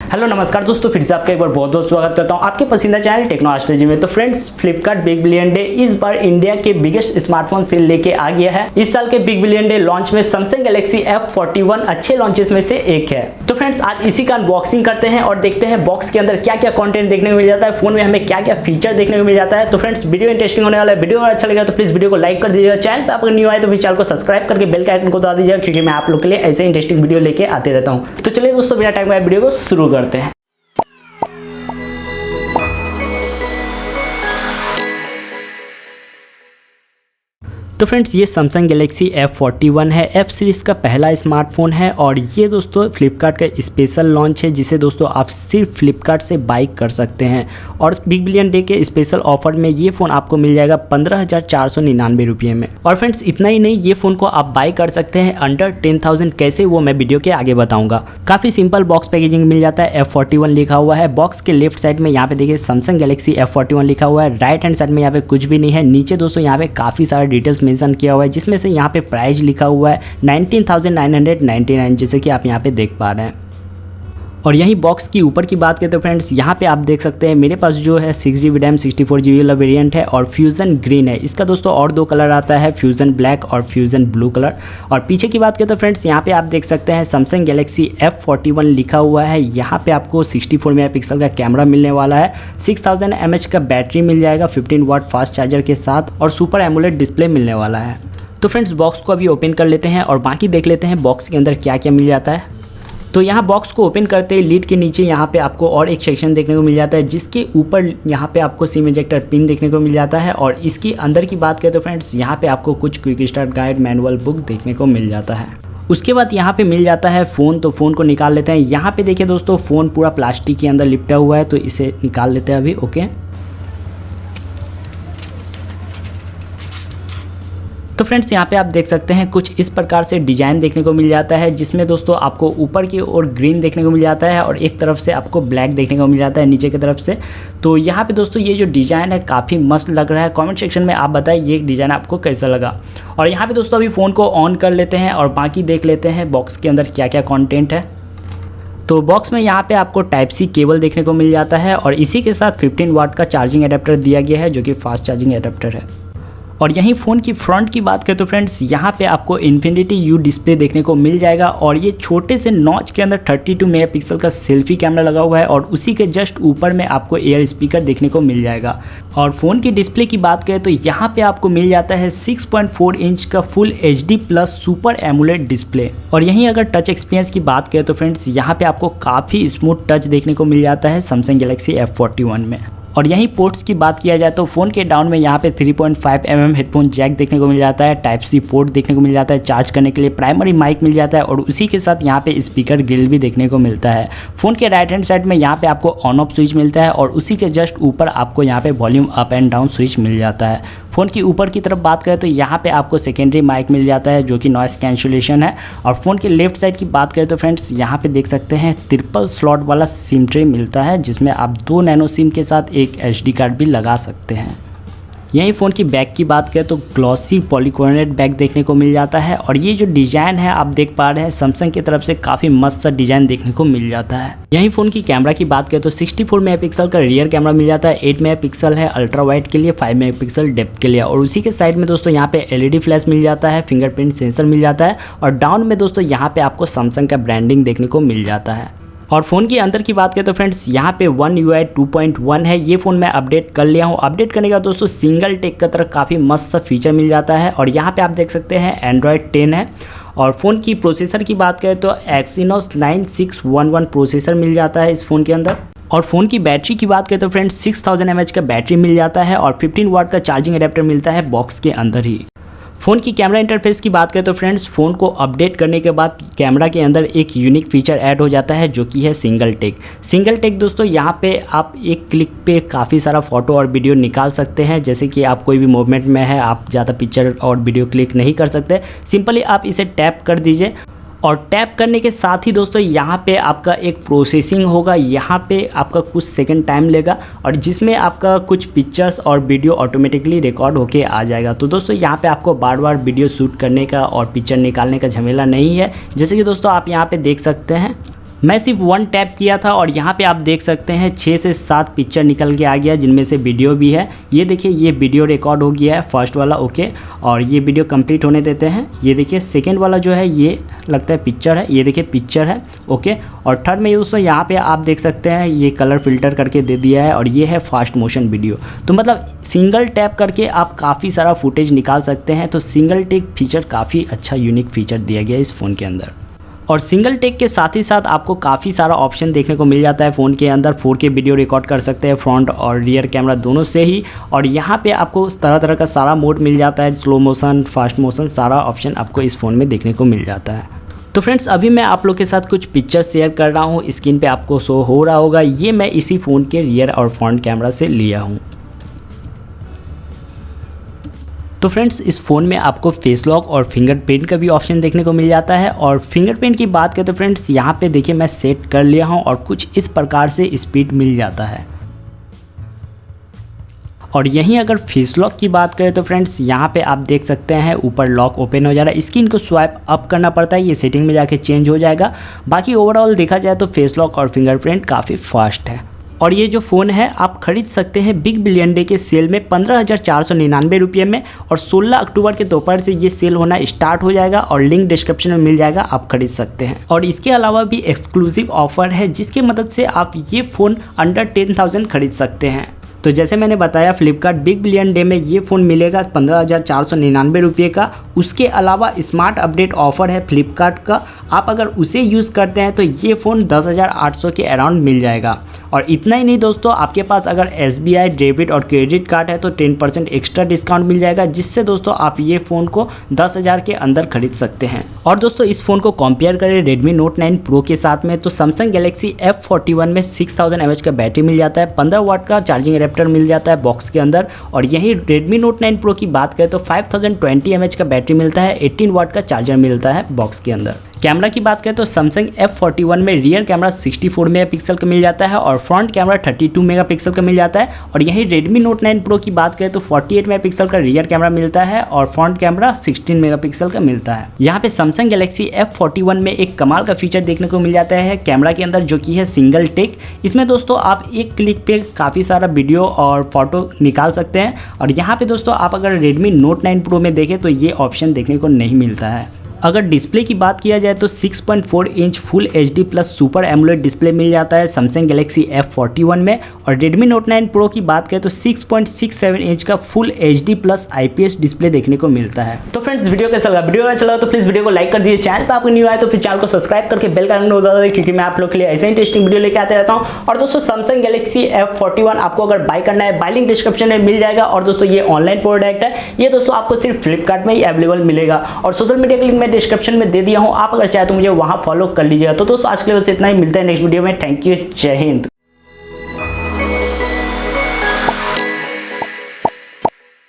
Hello नमस्कार दोस्तों, फिर से आपका एक बार बहुत बहुत स्वागत करता हूं आपके पसंदीदा चैनल टेक्नो एस्ट्रोलॉजी में। तो friends, Flipkart big billion day इस बार इंडिया के बिगेस्ट स्मार्टफोन सेल लेके आ गया है। इस साल के बिग बिलियन डे लॉन्च में सैमसंग गैलेक्सी F41 अच्छे लॉन्चेस में से एक है। तो फ्रेंड्स, आज इसी का अनबॉक्सिंग करते हैं और देखते हैं बॉक्स के अंदर क्या क्या कंटेंट देखने को मिल जाता है, फोन में हमें क्या क्या फीचर देखने को मिल जाता है। तो फ्रेंड्स, वीडियो इंटरेस्टिंग होने वाला है। वीडियो अगर अच्छा लगा तो प्लीज वीडियो को लाइक कर दीजिएगा। चैनल पर अगर न्यू आए तो चैनल को सब्सक्राइब करके बेल के आइकन को दबा दीजिएगा, क्योंकि मैं आप लोग के लिए ऐसे इंटरेस्टिंग वीडियो लेके आते रहता हूँ। तो चलिए दोस्तों, बिना टाइम वीडियो को शुरू करते हैं। तो फ्रेंड्स, ये सैमसंग गैलेक्सी F41 है। F सीरीज़ का पहला स्मार्टफोन है और ये दोस्तों फ्लिपकार्ट का स्पेशल लॉन्च है, जिसे दोस्तों आप सिर्फ फ्लिपकार्ट से बाई कर सकते हैं। और बिग बिलियन डे के स्पेशल ऑफर में ये फ़ोन आपको मिल जाएगा 15,499 रुपये में। और फ्रेंड्स, इतना ही नहीं, ये फ़ोन को आप बाई कर सकते हैं अंडर 10,000। कैसे, वो मैं वीडियो के आगे बताऊँगा। काफ़ी सिंपल बॉक्स पैकेजिंग मिल जाता है। F41 लिखा हुआ है बॉक्स के लेफ्ट साइड में। यहाँ पे देखिए सैमसंग गैलेक्सी F41 लिखा हुआ है। राइट हैंड साइड में यहाँ पे कुछ भी नहीं है। नीचे दोस्तों यहाँ पे काफ़ी सारे डिटेल्स मेंशन किया हुआ है, जिसमें से यहाँ पे प्राइस लिखा हुआ है 19,999, जैसे कि आप यहाँ पे देख पा रहे हैं। और यही बॉक्स की ऊपर की बात करें तो फ्रेंड्स, यहाँ पे आप देख सकते हैं मेरे पास जो है 6GB रैम 64GB वाला वेरिएंट है और फ्यूज़न ग्रीन है। इसका दोस्तों और दो कलर आता है, फ्यूज़न ब्लैक और फ्यूज़न ब्लू कलर। और पीछे की बात करें तो फ्रेंड्स, यहाँ पे आप देख सकते हैं सैमसंग गैलेक्सी F41 लिखा हुआ है। यहाँ पे आपको 64 मेगापिक्सल का कैमरा मिलने वाला है, 6000 mAh का बैटरी मिल जाएगा 15 वाट फास्ट चार्जर के साथ, और सुपर एमोलेड डिस्प्ले मिलने वाला है। तो फ्रेंड्स, बॉक्स को अभी ओपन कर लेते हैं और बाकी देख लेते हैं बॉक्स के अंदर क्या क्या मिल जाता है। तो यहाँ बॉक्स को ओपन करते ही लीड के नीचे यहाँ पे आपको और एक सेक्शन देखने को मिल जाता है, जिसके ऊपर यहाँ पे आपको सिम इजेक्टर पिन देखने को मिल जाता है। और इसकी अंदर की बात करें तो फ्रेंड्स, यहाँ पे आपको कुछ quick start guide manual book देखने को मिल जाता है। उसके बाद यहाँ पे मिल जाता है फ़ोन। तो फ़ोन को निकाल लेते हैं। यहाँ पे देखिए दोस्तों, फ़ोन पूरा प्लास्टिक के अंदर लिपटा हुआ है, तो इसे निकाल लेते हैं अभी। ओके, तो फ्रेंड्स, यहाँ पे आप देख सकते हैं कुछ इस प्रकार से डिज़ाइन देखने को मिल जाता है, जिसमें दोस्तों आपको ऊपर की ओर ग्रीन देखने को मिल जाता है और एक तरफ से आपको ब्लैक देखने को मिल जाता है नीचे की तरफ से। तो यहाँ पे दोस्तों ये जो डिज़ाइन है काफ़ी मस्त लग रहा है। कमेंट सेक्शन में आप बताइए ये डिज़ाइन आपको कैसा लगा। और यहाँ पे दोस्तों अभी फ़ोन को ऑन कर लेते हैं और बाकी देख लेते हैं बॉक्स के अंदर क्या क्या कॉन्टेंट है। तो बॉक्स में यहाँ पे आपको टाइप सी केबल देखने को मिल जाता है और इसी के साथ 15 वाट का चार्जिंग एडेप्टर दिया गया है, जो कि फास्ट चार्जिंग एडेप्टर है। और यहीं फ़ोन की फ्रंट की बात करें तो फ्रेंड्स, यहाँ पे आपको इन्फिनिटी यू डिस्प्ले देखने को मिल जाएगा और ये छोटे से नॉच के अंदर 32 मेगापिक्सल का सेल्फी कैमरा लगा हुआ है और उसी के जस्ट ऊपर में आपको एयर स्पीकर देखने को मिल जाएगा। और फ़ोन की डिस्प्ले की बात करें तो यहाँ पे आपको मिल जाता है 6.4 इंच का full HD plus super AMOLED display. और यहीं अगर टच एक्सपीरियंस की बात करें तो फ्रेंड्स, यहाँ पे आपको काफ़ी स्मूथ टच देखने को मिल जाता है सैमसंग गैलेक्सी F41 में। और यहीं पोर्ट्स की बात किया जाए तो फ़ोन के डाउन में यहाँ पे 3.5 mm हेडफोन जैक देखने को मिल जाता है, टाइप सी पोर्ट देखने को मिल जाता है, चार्ज करने के लिए प्राइमरी माइक मिल जाता है और उसी के साथ यहाँ पे स्पीकर ग्रिल भी देखने को मिलता है। फ़ोन के राइट हैंड साइड में यहाँ पे आपको ऑन ऑफ स्विच मिलता है और उसी के जस्ट ऊपर आपको यहाँ पे volume up and down switch मिल जाता है। फ़ोन की ऊपर की तरफ बात करें तो यहाँ पे आपको सेकेंडरी माइक मिल जाता है, जो कि नॉइस कैंसलेशन है। और फ़ोन के लेफ्ट साइड की बात करें तो फ्रेंड्स, यहाँ पे देख सकते हैं ट्रिपल स्लॉट वाला सिम ट्रे मिलता है, जिसमें आप 2 नैनो सिम के साथ एक SD कार्ड भी लगा सकते हैं। यहीं फ़ोन की बैक की बात करें तो ग्लॉसी पॉलीकार्बोनेट बैक देखने को मिल जाता है और ये जो डिज़ाइन है आप देख पा रहे हैं, सैमसंग की तरफ से काफ़ी मस्त सा डिज़ाइन देखने को मिल जाता है। यहीं फ़ोन की कैमरा की बात करें तो 64 मेगापिक्सल का रियर कैमरा मिल जाता है, 8 मेगापिक्सल है अल्ट्रा वाइड के लिए, 5 मेगापिक्सल डेप्थ के लिए। और उसी के साइड में दोस्तों यहाँ पे LED फ्लैश मिल जाता है, फिंगरप्रिंट सेंसर मिल जाता है और डाउन में दोस्तों यहाँ पे आपको सैमसंग का ब्रांडिंग देखने को मिल जाता है। और फ़ोन की अंदर की बात करें तो फ्रेंड्स, यहाँ पे One UI 2.1 है। ये फ़ोन मैं अपडेट कर लिया हूँ। अपडेट करने का दोस्तों सिंगल टेक का तरह काफ़ी मस्त सा फीचर मिल जाता है। और यहाँ पे आप देख सकते हैं Android 10 है। और फ़ोन की प्रोसेसर की बात करें तो Exynos 9611 प्रोसेसर मिल जाता है इस फ़ोन के अंदर। और फ़ोन की बैटरी की बात करें तो फ्रेंड्स, 6000 mAh का बैटरी मिल जाता है और 15 वाट का चार्जिंग एडेप्टर मिलता है बॉक्स के अंदर ही। फ़ोन की कैमरा इंटरफेस की बात करें तो फ्रेंड्स, फ़ोन को अपडेट करने के बाद कैमरा के अंदर एक यूनिक फीचर ऐड हो जाता है, जो कि है सिंगल टेक। सिंगल टेक दोस्तों, यहाँ पे आप एक क्लिक पे काफ़ी सारा फ़ोटो और वीडियो निकाल सकते हैं। जैसे कि आप कोई भी मूवमेंट में है, आप ज़्यादा पिक्चर और वीडियो क्लिक नहीं कर सकते, सिंपली आप इसे टैप कर दीजिए और टैप करने के साथ ही दोस्तों यहाँ पे आपका एक प्रोसेसिंग होगा। यहाँ पे आपका कुछ सेकंड टाइम लेगा और जिसमें आपका कुछ पिक्चर्स और वीडियो ऑटोमेटिकली रिकॉर्ड होके आ जाएगा। तो दोस्तों यहाँ पे आपको बार बार वीडियो शूट करने का और पिक्चर निकालने का झमेला नहीं है, जैसे कि दोस्तों आप यहाँ पे देख सकते हैं। मैं सिर्फ 1 टैप किया था और यहाँ पे आप देख सकते हैं 6 से 7 पिक्चर निकल के आ गया, जिनमें से वीडियो भी है। ये देखिए ये वीडियो रिकॉर्ड हो गया है फर्स्ट वाला, ओके। और ये वीडियो कंप्लीट होने देते हैं। ये देखिए सेकंड वाला जो है ये लगता है पिक्चर है, ये देखिए पिक्चर है, ओके। और थर्ड में दोस्तों यहाँ पे आप देख सकते हैं ये कलर फिल्टर करके दे दिया है और ये है फास्ट मोशन वीडियो। तो मतलब सिंगल टैप करके आप काफ़ी सारा फुटेज निकाल सकते हैं। तो सिंगल टेक फीचर काफ़ी अच्छा यूनिक फीचर दिया गया है इस फ़ोन के अंदर। और सिंगल टेक के साथ ही साथ आपको काफ़ी सारा ऑप्शन देखने को मिल जाता है फ़ोन के अंदर। 4K वीडियो रिकॉर्ड कर सकते हैं फ्रंट और रियर कैमरा दोनों से ही। और यहाँ पे आपको तरह तरह का सारा मोड मिल जाता है, स्लो मोशन, फास्ट मोशन, सारा ऑप्शन आपको इस फ़ोन में देखने को मिल जाता है। तो फ्रेंड्स अभी मैं आप लोग के साथ कुछ पिक्चर शेयर कर रहा हूँ, स्क्रीन पे आपको शो हो रहा होगा। ये मैं इसी फ़ोन के रियर और फ्रंट कैमरा से लिया हूँ। तो फ्रेंड्स इस फ़ोन में आपको फेस लॉक और फिंगरप्रिंट का भी ऑप्शन देखने को मिल जाता है। और फिंगरप्रिंट की बात करें तो फ्रेंड्स यहाँ पे देखिए मैं सेट कर लिया हूँ और कुछ इस प्रकार से स्पीड मिल जाता है। और यहीं अगर फेस लॉक की बात करें तो फ्रेंड्स यहाँ पे आप देख सकते हैं ऊपर लॉक ओपन हो जा रहा है। स्क्रीन को स्वाइप अप करना पड़ता है, ये सेटिंग में जाके चेंज हो जाएगा। बाकी ओवरऑल देखा जाए तो फेस लॉक और फिंगरप्रिंट काफ़ी फास्ट है। और ये जो फ़ोन है आप खरीद सकते हैं बिग बिलियन डे के सेल में 15,499 रुपये में। और 16 अक्टूबर के दोपहर से ये सेल होना स्टार्ट हो जाएगा और लिंक डिस्क्रिप्शन में मिल जाएगा, आप खरीद सकते हैं। और इसके अलावा भी एक्सक्लूसिव ऑफर है जिसकी मदद से आप ये फ़ोन अंडर 10,000 खरीद सकते हैं। तो जैसे मैंने बताया फ्लिपकार्ट बिग बिलियन डे में ये फ़ोन मिलेगा 15,499 रुपये का। उसके अलावा स्मार्ट अपडेट ऑफ़र है फ्लिपकार्ट का, आप अगर उसे यूज़ करते हैं तो ये फ़ोन 10,800 के अराउंड मिल जाएगा। और इतना ही नहीं दोस्तों, आपके पास अगर SBI डेबिट और क्रेडिट कार्ड है तो 10% एक्स्ट्रा डिस्काउंट मिल जाएगा, जिससे दोस्तों आप ये फ़ोन को 10,000 के अंदर खरीद सकते हैं। और दोस्तों इस फ़ोन को कंपेयर करें Redmi Note 9 Pro के साथ में तो Samsung Galaxy F41 में 6000 mAh का बैटरी मिल जाता है, 15 वाट का चार्जिंग एडेप्टर मिल जाता है बॉक्स के अंदर। और यही Redmi Note 9 Pro की बात करें तो 5020 mAh का बैटरी मिलता है, 18 वाट का चार्जर मिलता है बॉक्स के अंदर। कैमरा की बात करें तो Samsung F41 में रियर कैमरा 64 मेगापिक्सल का मिल जाता है और फ्रंट कैमरा 32 मेगापिक्सल का मिल जाता है। और यहीं Redmi Note 9 Pro की बात करें तो 48 मेगापिक्सल का रियर कैमरा मिलता है और फ्रंट कैमरा 16 मेगापिक्सल का मिलता है। यहाँ पे Samsung Galaxy F41 में एक कमाल का फीचर देखने को मिल जाता है कैमरा के अंदर, जो कि है सिंगल टेक। इसमें दोस्तों आप एक क्लिक पे काफ़ी सारा वीडियो और फोटो निकाल सकते हैं। और यहाँ पे दोस्तों आप अगर Redmi Note 9 Pro में देखें तो ये ऑप्शन देखने को नहीं मिलता है। अगर डिस्प्ले की बात किया जाए तो 6.4 inch full HD plus super AMOLED display मिल जाता है Samsung Galaxy F41 में। और Redmi Note 9 Pro की बात करें तो 6.67 इंच का full HD plus IPS display देखने को मिलता है। तो फ्रेंड्स वीडियो कैसा लगा? वीडियो अच्छा लगा तो प्लीज़ वीडियो को लाइक कर दीजिए। चैनल पर आपको न्यू आए तो फिर चैनल को सब्सक्राइब करके बेल का आइकन दबा दीजिए, क्योंकि मैं आप लोग के लिए ऐसे इंटरेस्टिंग वीडियो लेके आते रहता हूँ। और दोस्तों Samsung Galaxy F41 आपको अगर बाय करना है बाय लिंक डिस्क्रिप्शन में मिल जाएगा। और दोस्तों ये ऑनलाइन प्रोडक्ट है, ये दोस्तों आपको सिर्फ फ्लिपकार्ट में ही अवेलेबल मिलेगा। और सोशल मीडिया का लिंक मैं डिस्क्रिप्शन में दे दिया हूं, आप अगर चाहे तो मुझे वहां फॉलो कर लीजिएगा। तो दोस्तों आज के लिए बस इतना ही, मिलता है नेक्स्ट वीडियो में। थैंक यू, जय हिंद।